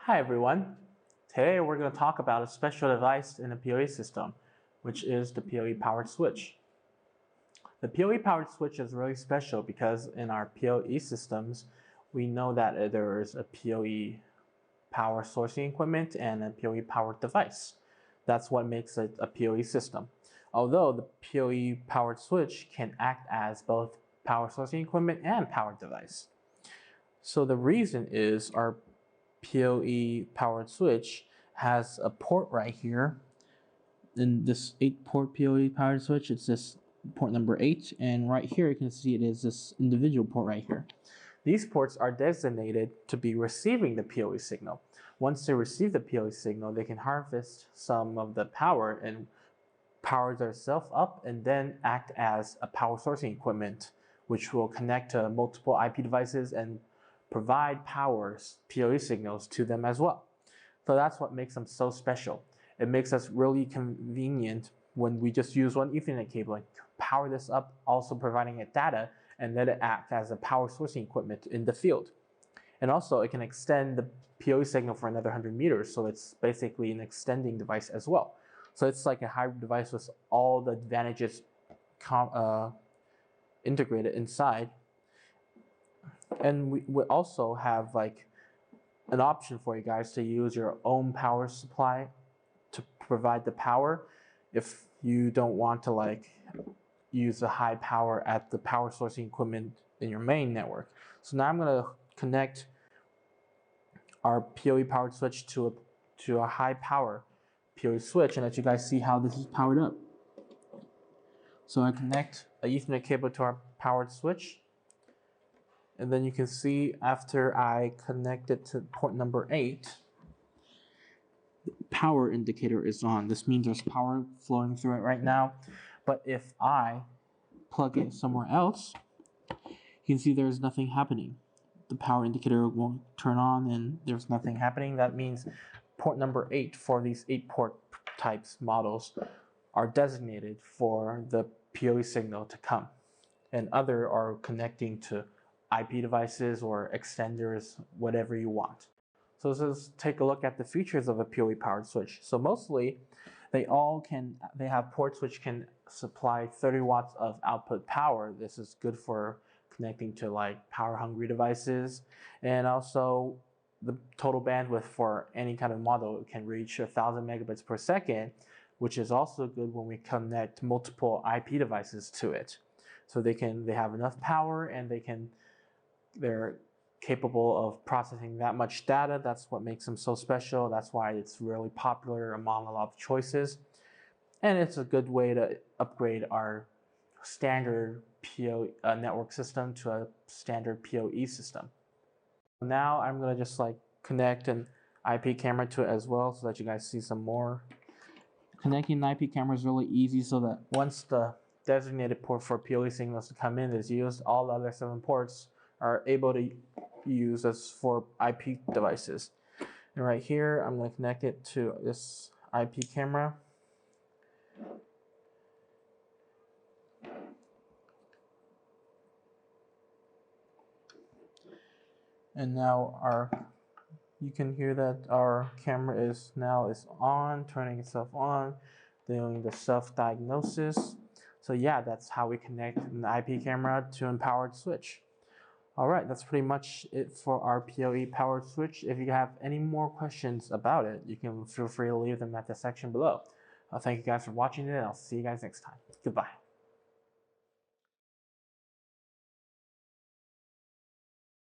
Hi everyone. Today we're going to talk about a special device in the PoE system, which is the PoE Powered Switch. The PoE Powered Switch is really special because in our PoE systems, we know that there is a PoE power sourcing equipment and a PoE powered device. That's what makes it a PoE system. Although the PoE Powered Switch can act as both power sourcing equipment and powered device. So the reason is our PoE Powered Switch has a port right here. In this 8-port PoE Powered Switch, it's this port number 8, and right here you can see it is this individual port right here. These ports are designated to be receiving the PoE signal. Once they receive the PoE signal, they can harvest some of the power and power themselves up and then act as a power sourcing equipment, which will connect to multiple IP devices and provide PoE signals to them as well. So that's what makes them so special. It makes us really convenient when we just use one Ethernet cable and power this up, also providing it data, and let it act as a power sourcing equipment in the field. And also it can extend the PoE signal for another 100 meters, so it's basically an extending device as well. So it's like a hybrid device with all the advantages integrated inside. And we also have like an option for you guys to use your own power supply to provide the power if you don't want to like use the high power at the power sourcing equipment in your main network. So now I'm going to connect our PoE powered switch to a high power PoE switch and let you guys see how this is powered up. So I connect a Ethernet cable to our powered switch. And then you can see after I connect it to port number 8, the power indicator is on. This means there's power flowing through it right now. But if I plug it somewhere else, you can see there's nothing happening. The power indicator won't turn on and there's nothing happening. That means port number 8 for these 8-port types models are designated for the PoE signal to come. And other are connecting to IP devices or extenders, whatever you want. So let's take a look at the features of a PoE powered switch. So mostly they have ports which can supply 30 watts of output power. This is good for connecting to like power hungry devices, and also the total bandwidth for any kind of model can reach 1,000 megabits per second, which is also good when we connect multiple IP devices to it. So they have enough power and they're capable of processing that much data. That's what makes them so special. That's why it's really popular among a lot of choices. And it's a good way to upgrade our standard PoE network system to a standard PoE system. Now I'm going to just like connect an IP camera to it as well so that you guys see some more. Connecting an IP camera is really easy so that once the designated port for PoE signals to come in is used, all the other 7 ports are able to use as for IP devices. And right here, I'm going to connect it to this IP camera. And now you can hear that our camera is on, turning itself on, doing the self-diagnosis. So yeah, that's how we connect an IP camera to a powered switch. Alright, that's pretty much it for our PoE powered switch. If you have any more questions about it, you can feel free to leave them at the section below. Thank you guys for watching it, and I'll see you guys next time. Goodbye.